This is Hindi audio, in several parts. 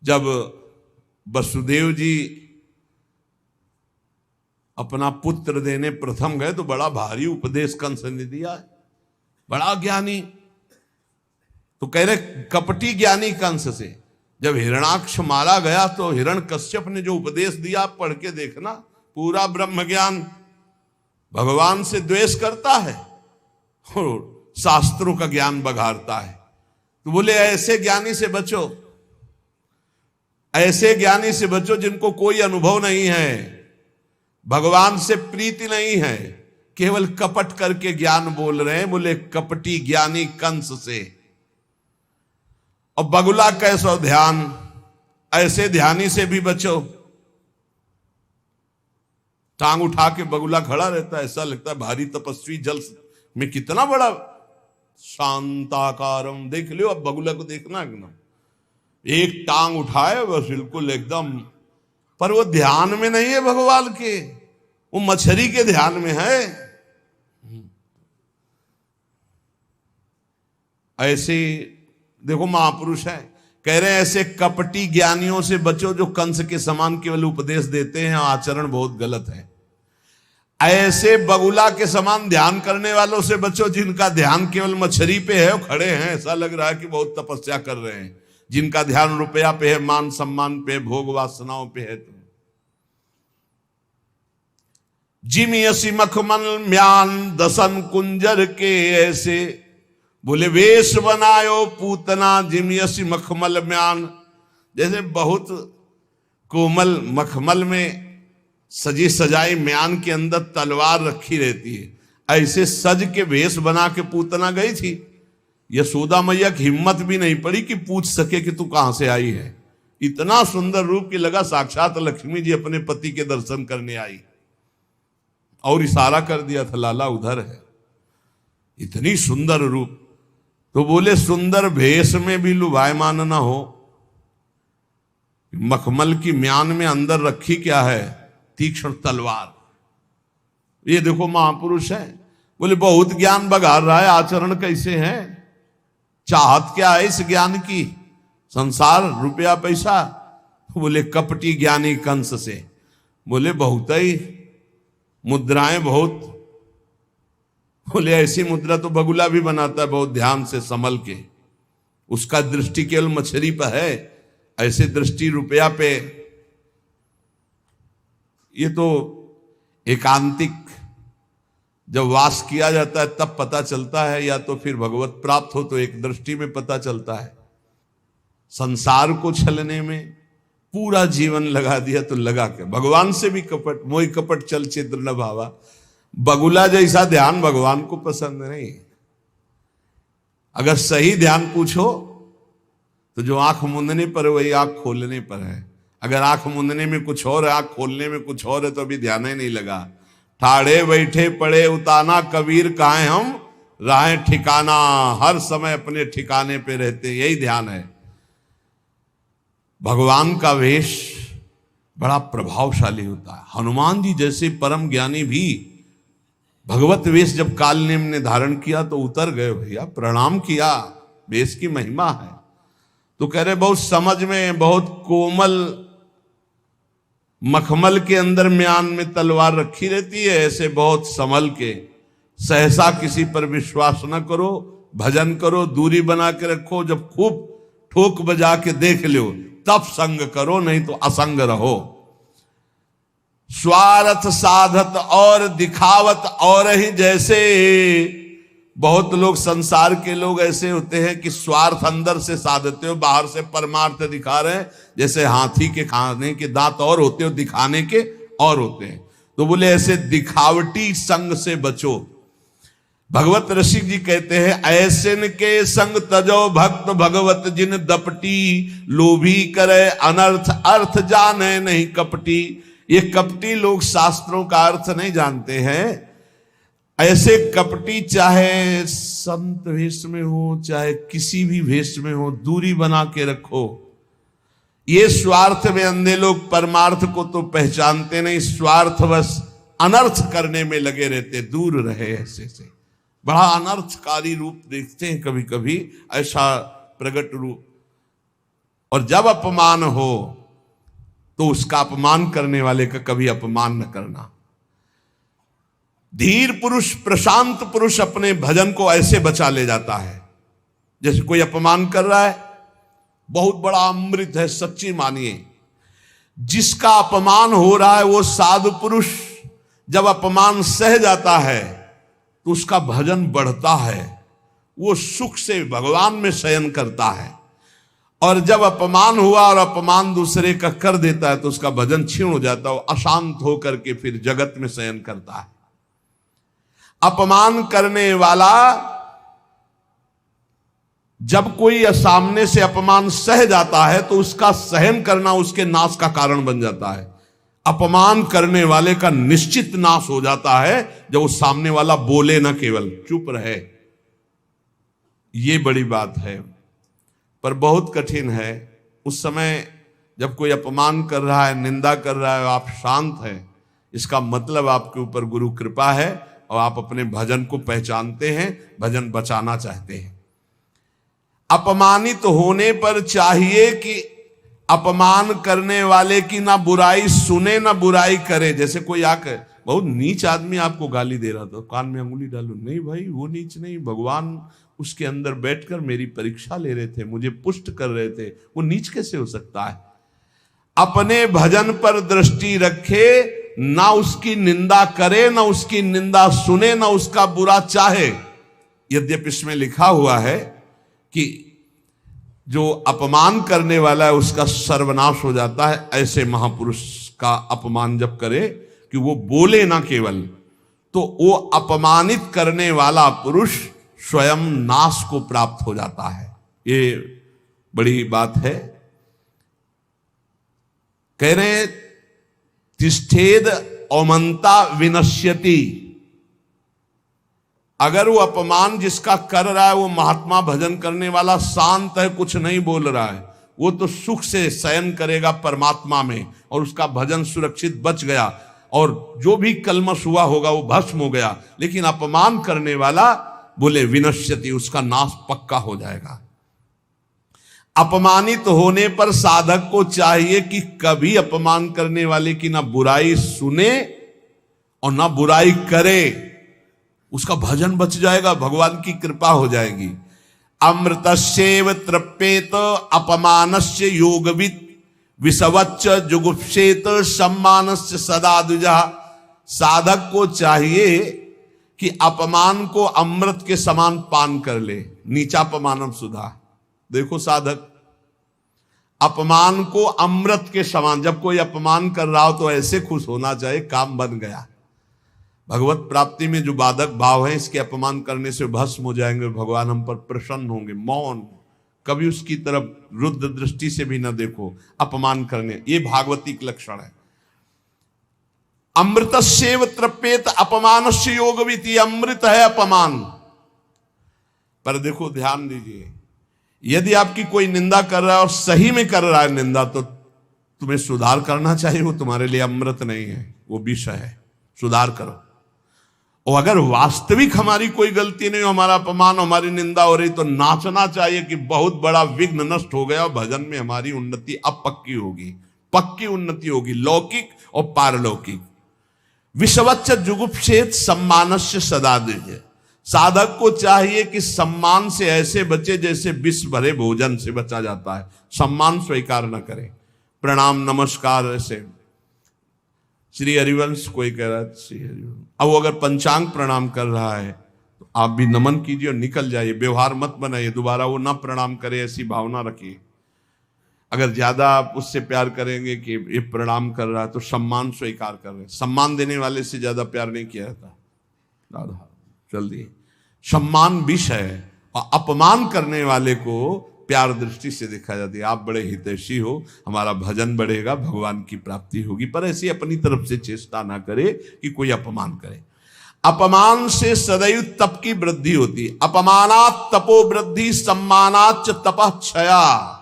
जब वसुदेव जी अपना पुत्र देने प्रथम गए तो बड़ा भारी उपदेश कंस ने दिया है, बड़ा ज्ञानी। तो कह रहे कपटी ज्ञानी कंस से। जब हिरणाक्ष मारा गया तो हिरण्यकश्यप ने जो उपदेश दिया आप पढ़ के देखना, पूरा ब्रह्म ज्ञान। भगवान से द्वेष करता है और शास्त्रों का ज्ञान बघाड़ता है। तो बोले ऐसे ज्ञानी से बचो, ऐसे ज्ञानी से बचो जिनको कोई अनुभव नहीं है, भगवान से प्रीति नहीं है, केवल कपट करके ज्ञान बोल रहे हैं। बोले कपटी ज्ञानी कंस से। और बगुला कैसो ध्यान, ऐसे ध्यानी से भी बचो। टांग उठा के बगुला खड़ा रहता है, ऐसा लगता है भारी तपस्वी, जल में कितना बड़ा शांताकारम। देख लियो, अब बगुला को देखना एकदम एक टांग उठाए बस बिल्कुल एकदम, पर वो ध्यान में नहीं है भगवान के, वो मछली के ध्यान में है। ऐसे देखो महापुरुष है, कह रहे हैं ऐसे कपटी ज्ञानियों से बचो जो कंस के समान केवल उपदेश देते हैं, आचरण बहुत गलत है। ऐसे बगुला के समान ध्यान करने वालों से बचो जिनका ध्यान केवल मछली पे है, वो खड़े हैं, ऐसा लग रहा है कि बहुत तपस्या कर रहे हैं। जिनका ध्यान रुपया पे है, मान सम्मान पे, भोग वासनाओं पे है। तो जिमियसी मखमल म्यान दसन कुंजर के ऐसे। बोले वेश बनायो पूतना जिमियसी मखमल म्यान। जैसे बहुत कोमल मखमल में सजी सजाई म्यान के अंदर तलवार रखी रहती है, ऐसे सज के वेश बना के पूतना गई थी। यशोदा मैया की हिम्मत भी नहीं पड़ी कि पूछ सके कि तू कहां से आई है। इतना सुंदर रूप की लगा साक्षात लक्ष्मी जी अपने पति के दर्शन करने आई, और इशारा कर दिया था लाला उधर है। इतनी सुंदर रूप। तो बोले सुंदर भेष में भी लुभायमान ना हो। मखमल की म्यान में अंदर रखी क्या है? तीक्ष्ण तलवार। ये देखो महापुरुष है। बोले बहुत ज्ञान बघार रहा है, आचरण कैसे है? चाहत क्या है इस ज्ञान की? संसार, रुपया, पैसा। बोले कपटी ज्ञानी कंस से। बोले बहुत ही मुद्राएं बहुत। बोले ऐसी मुद्रा तो बगुला भी बनाता है बहुत ध्यान से संभल के, उसका दृष्टि केवल मछली पर है, ऐसे दृष्टि रुपया पे। ये तो एकांतिक जब वास किया जाता है तब पता चलता है, या तो फिर भगवत प्राप्त हो तो एक दृष्टि में पता चलता है। संसार को छलने में पूरा जीवन लगा दिया तो लगा के भगवान से भी कपट, मोहि कपट चल चित्र न भावा। बगुला जैसा ध्यान भगवान को पसंद नहीं। अगर सही ध्यान पूछो तो जो आंख मूंदने पर वही आंख खोलने पर है। अगर आंख मूंदने में कुछ और है, आंख खोलने में कुछ और है, तो अभी ध्यान ही नहीं लगा। ठाड़े बैठे पड़े उताना कबीर काहे हम राहें ठिकाना। हर समय अपने ठिकाने पे रहते, यही ध्यान है। भगवान का वेश बड़ा प्रभावशाली होता है। हनुमान जी जैसे परम ज्ञानी भी भगवत वेश जब कालनेम ने धारण किया तो उतर गए भैया, प्रणाम किया, वेश की महिमा है। तो कह रहे बहुत समझ में, बहुत कोमल मखमल के अंदर म्यान में तलवार रखी रहती है, ऐसे बहुत संभल के। सहसा किसी पर विश्वास न करो, भजन करो, दूरी बना के रखो। जब खूब ठोक बजा के देख लो तब संग करो, नहीं तो असंग रहो। स्वार्थ साधत और दिखावत और ही। जैसे बहुत लोग संसार के लोग ऐसे होते हैं कि स्वार्थ अंदर से साधते हो, बाहर से परमार्थ दिखा रहे हैं। जैसे हाथी के खाने के दांत और होते हो, दिखाने के और होते हैं। तो बोले ऐसे दिखावटी संग से बचो। भगवत ऋषि जी कहते हैं ऐसे के संग तजो भक्त भगवत जिन दपटी। लोभी करे अनर्थ अर्थ जाने नहीं कपटी। ये कपटी लोग शास्त्रों का अर्थ नहीं जानते हैं। ऐसे कपटी चाहे संत वेश में हो चाहे किसी भी वेश में हो, दूरी बना के रखो। ये स्वार्थ में अंधे लोग परमार्थ को तो पहचानते नहीं, स्वार्थवश अनर्थ करने में लगे रहते। दूर रहे ऐसे से। बड़ा अनर्थकारी रूप देखते हैं कभी कभी, ऐसा प्रगट रूप। और जब अपमान हो तो उसका अपमान करने वाले का कभी अपमान न करना। धीर पुरुष, प्रशांत पुरुष अपने भजन को ऐसे बचा ले जाता है, जैसे कोई अपमान कर रहा है, बहुत बड़ा अमृत है, सच्ची मानिए। जिसका अपमान हो रहा है वो साधु पुरुष जब अपमान सह जाता है तो उसका भजन बढ़ता है, वो सुख से भगवान में शयन करता है। और जब अपमान हुआ और अपमान दूसरे का कर देता है तो उसका भजन क्षीण हो जाता है, वो अशांत होकर के फिर जगत में शयन करता है। अपमान करने वाला जब कोई सामने से अपमान सह जाता है तो उसका सहन करना उसके नाश का कारण बन जाता है। अपमान करने वाले का निश्चित नाश हो जाता है जब वो सामने वाला बोले ना, केवल चुप रहे। ये बड़ी बात है, पर बहुत कठिन है। उस समय जब कोई अपमान कर रहा है, निंदा कर रहा है, आप शांत हैं, इसका मतलब आपके ऊपर गुरु कृपा है और आप अपने भजन को पहचानते हैं, भजन बचाना चाहते हैं। अपमानित होने पर चाहिए कि अपमान करने वाले की ना बुराई सुने ना बुराई करे। जैसे कोई आकर बहुत नीच आदमी आपको गाली दे रहा था, कान में अंगुली डालो, नहीं भाई वो नीच नहीं, भगवान उसके अंदर बैठकर मेरी परीक्षा ले रहे थे, मुझे पुष्ट कर रहे थे, वो नीच कैसे हो सकता है। अपने भजन पर दृष्टि रखे, ना उसकी निंदा करे, ना उसकी निंदा सुने, ना उसका बुरा चाहे। यद्यपि इसमें लिखा हुआ है कि जो अपमान करने वाला है उसका सर्वनाश हो जाता है। ऐसे महापुरुष का अपमान जब करे कि वो बोले ना केवल, तो वो अपमानित करने वाला पुरुष स्वयं नाश को प्राप्त हो जाता है। ये बड़ी बात है। कह रहे तिष्ठेद औमंता विनश्यति। अगर वो अपमान जिसका कर रहा है वो महात्मा भजन करने वाला शांत है, कुछ नहीं बोल रहा है, वो तो सुख से शयन करेगा परमात्मा में और उसका भजन सुरक्षित बच गया और जो भी कलमश हुआ होगा वो भस्म हो गया। लेकिन अपमान करने वाला बोले विनश्यति, उसका नाश पक्का हो जाएगा। अपमानित होने पर साधक को चाहिए कि कभी अपमान करने वाले की ना बुराई सुने और ना बुराई करे, उसका भजन बच जाएगा, भगवान की कृपा हो जाएगी। अमृतस्येव तृप्येत अपमानस्य योगवित् विषवच्च जुगुप्सेत सम्मानस्य सदा द्विजा। साधक को चाहिए कि अपमान को अमृत के समान पान कर ले, नीचापमानम सुधा। देखो साधक, अपमान को अमृत के समान, जब कोई अपमान कर रहा हो तो ऐसे खुश होना चाहिए काम बन गया। भगवत प्राप्ति में जो बाधक भाव है, इसके अपमान करने से भस्म हो जाएंगे, भगवान हम पर प्रसन्न होंगे। मौन, कभी उसकी तरफ रुद्र दृष्टि से भी न देखो अपमान करने, ये भागवती लक्षण है। अमृतस्येव तृप्येत अपमानस्य योगवित्। अमृत है अपमान। पर देखो ध्यान दीजिए, यदि आपकी कोई निंदा कर रहा है और सही में कर रहा है निंदा, तो तुम्हें सुधार करना चाहिए। वो तुम्हारे लिए अमृत नहीं है, वो विष है, सुधार करो। और अगर वास्तविक हमारी कोई गलती नहीं हो, हमारा अपमान हमारी निंदा हो रही, तो नाचना चाहिए कि बहुत बड़ा विघ्न नष्ट हो गया और भजन में हमारी उन्नति अब पक्की होगी, पक्की उन्नति होगी, लौकिक और पारलौकिक। विषवच्च जुगुप्सेत सम्मानस्य सदा द्विज। साधक को चाहिए कि सम्मान से ऐसे बचे जैसे विष भरे भोजन से बचा जाता है। सम्मान स्वीकार न करे, प्रणाम नमस्कार ऐसे। श्री हरिवंश कोई कह रहा है, श्री हरिवंश, अब वो अगर पंचांग प्रणाम कर रहा है तो आप भी नमन कीजिए और निकल जाइए, व्यवहार मत बनाइए, दोबारा वो ना प्रणाम करे, ऐसी भावना रखिए। अगर ज्यादा आप उससे प्यार करेंगे कि ये प्रणाम कर रहा है तो सम्मान स्वीकार कर रहे हैं। सम्मान देने वाले से ज्यादा प्यार नहीं किया जाता। राधा जल्दी, सम्मान विष है और अपमान करने वाले को प्यार दृष्टि से देखा जाती है। आप बड़े हितैषी हो, हमारा भजन बढ़ेगा, भगवान की प्राप्ति होगी। पर ऐसी अपनी तरफ से चेष्टा ना करे कि कोई अपमान करे। अपमान से सदैव तप की वृद्धि होती। अपमानात् तपो वृद्धि, सम्मानाच्च तपः क्षया।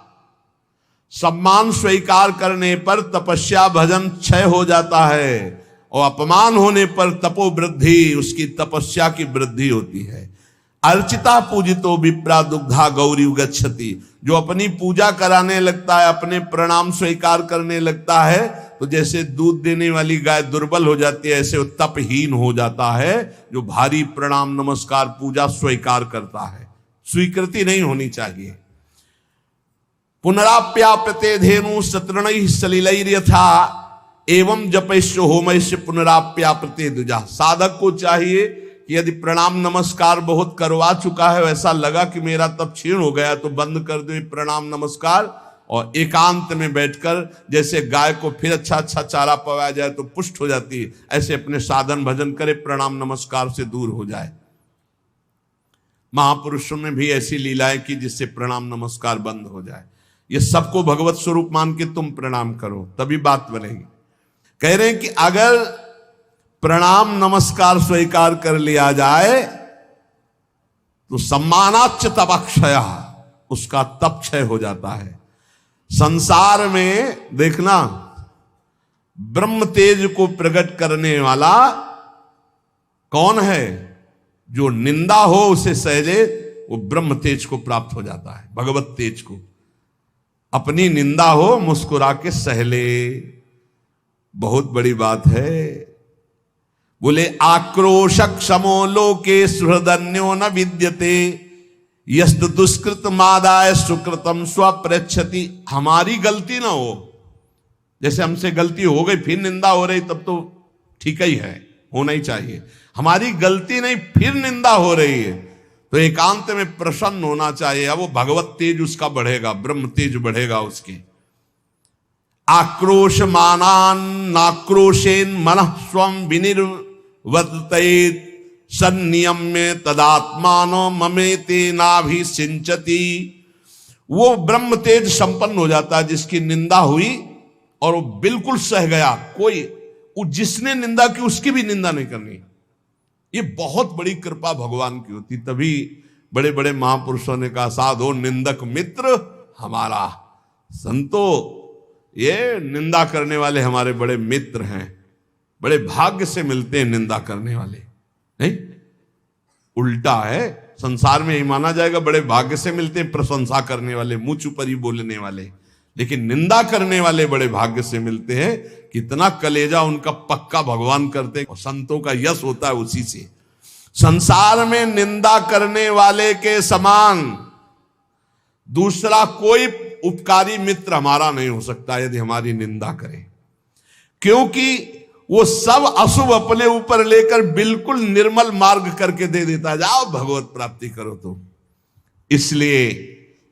सम्मान स्वीकार करने पर तपस्या भजन क्षय हो जाता है और अपमान होने पर तपो वृद्धि, उसकी तपस्या की वृद्धि होती है। अर्चिता पूजितो विप्रा दुग्धा गौरी गच्छति। जो अपनी पूजा कराने लगता है, अपने प्रणाम स्वीकार करने लगता है, तो जैसे दूध देने वाली गाय दुर्बल हो जाती है, ऐसे तपहीन हो जाता है जो भारी प्रणाम नमस्कार पूजा स्वीकार करता है। स्वीकृति नहीं होनी चाहिए। पुनराप्याप्यते धेनु शतृणैः सलिलैर्यथा एवं जपैश्च होमैश्च पुनराप्याप्यते द्विजा। साधक को चाहिए कि यदि प्रणाम नमस्कार बहुत करवा चुका है, वैसा लगा कि मेरा तप क्षीण हो गया, तो बंद कर दो प्रणाम नमस्कार और एकांत में बैठकर, जैसे गाय को फिर अच्छा अच्छा चारा पवाया जाए तो पुष्ट हो जाती है, ऐसे अपने साधन भजन करे, प्रणाम नमस्कार से दूर हो जाए। महापुरुषों ने भी ऐसी लीलाएं की जिससे प्रणाम नमस्कार बंद हो जाए। ये सबको भगवत स्वरूप मान के तुम प्रणाम करो, तभी बात बनेगी। कह रहे हैं कि अगर प्रणाम नमस्कार स्वीकार कर लिया जाए तो सम्मानाच्च तपक्षय, उसका तप क्षय हो जाता है। संसार में देखना, ब्रह्म तेज को प्रकट करने वाला कौन है? जो निंदा हो उसे सहजे, वो ब्रह्म तेज को प्राप्त हो जाता है, भगवत तेज को। अपनी निंदा हो मुस्कुरा के सहले, बहुत बड़ी बात है। बोले आक्रोशक समो लोके सुहृदन्यो न विद्यते यस्तु दुष्कृत मादाय सुकृतम स्वप्रच्छति। हमारी गलती ना हो, जैसे हमसे गलती हो गई फिर निंदा हो रही, तब तो ठीक ही है, होना ही चाहिए। हमारी गलती नहीं, फिर निंदा हो रही है, तो एकांत में प्रसन्न होना चाहिए। अब वो भगवत तेज उसका बढ़ेगा, ब्रह्म तेज बढ़ेगा उसके। आक्रोश मानान नाक्रोशेन मनः स्वम विनिर्वर्तयेत् सन्नियम्य तदात्मानो ममेते नाभिसिंचति। वो ब्रह्म तेज संपन्न हो जाता है जिसकी निंदा हुई और वो बिल्कुल सह गया। कोई जिसने निंदा की उसकी भी निंदा नहीं करनी। ये बहुत बड़ी कृपा भगवान की होती। तभी बड़े बड़े महापुरुषों ने कहा, साधो निंदक मित्र हमारा। संतो, ये निंदा करने वाले हमारे बड़े मित्र हैं, बड़े भाग्य से मिलते हैं निंदा करने वाले। नहीं, उल्टा है, संसार में ही माना जाएगा बड़े भाग्य से मिलते हैं प्रशंसा करने वाले, मुंह चुपरी बोलने वाले, लेकिन निंदा करने वाले बड़े भाग्य से मिलते हैं। कितना कलेजा उनका पक्का भगवान करते हैं, और संतों का यश होता है उसी से। संसार में निंदा करने वाले के समान दूसरा कोई उपकारी मित्र हमारा नहीं हो सकता यदि हमारी निंदा करे, क्योंकि वो सब अशुभ अपने ऊपर लेकर बिल्कुल निर्मल मार्ग करके दे देता है, जाओ भगवत प्राप्ति करो। तो इसलिए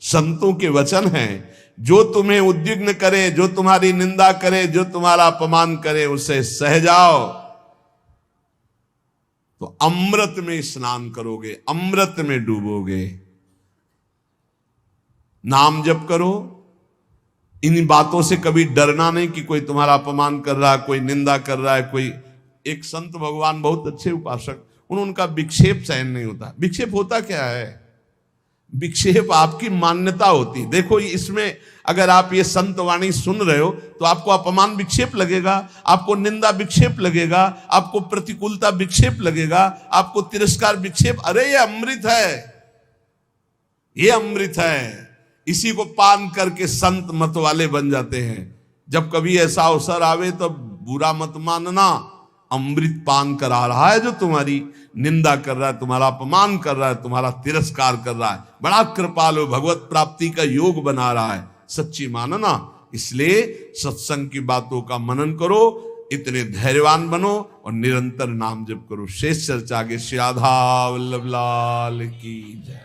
संतों के वचन हैं, जो तुम्हें उद्विग्न करे, जो तुम्हारी निंदा करे, जो तुम्हारा अपमान करे, उसे सह जाओ तो अमृत में स्नान करोगे, अमृत में डूबोगे। नाम जप करो, इन बातों से कभी डरना नहीं कि कोई तुम्हारा अपमान कर रहा है, कोई निंदा कर रहा है, कोई। एक संत भगवान बहुत अच्छे उपासक, उनका विक्षेप सहन नहीं होता। विक्षेप होता क्या है? विक्षेप आपकी मान्यता होती। देखो इसमें अगर आप ये संत वाणी सुन रहे हो तो आपको अपमान विक्षेप लगेगा, आपको निंदा विक्षेप लगेगा, आपको प्रतिकूलता विक्षेप लगेगा, आपको तिरस्कार विक्षेप। अरे ये अमृत है, ये अमृत है। इसी को पान करके संत मत वाले बन जाते हैं। जब कभी ऐसा अवसर आवे तो बुरा मत मानना, अमृत पान करा रहा है जो तुम्हारी निंदा कर रहा है, तुम्हारा अपमान कर रहा है, तुम्हारा तिरस्कार कर रहा है। बड़ा कृपालु, भगवत प्राप्ति का योग बना रहा है, सच्ची मानना। इसलिए सत्संग की बातों का मनन करो, इतने धैर्यवान बनो और निरंतर नाम जप करो। शेष चर्चा के श्री राधा वल्लभ लाल की जय।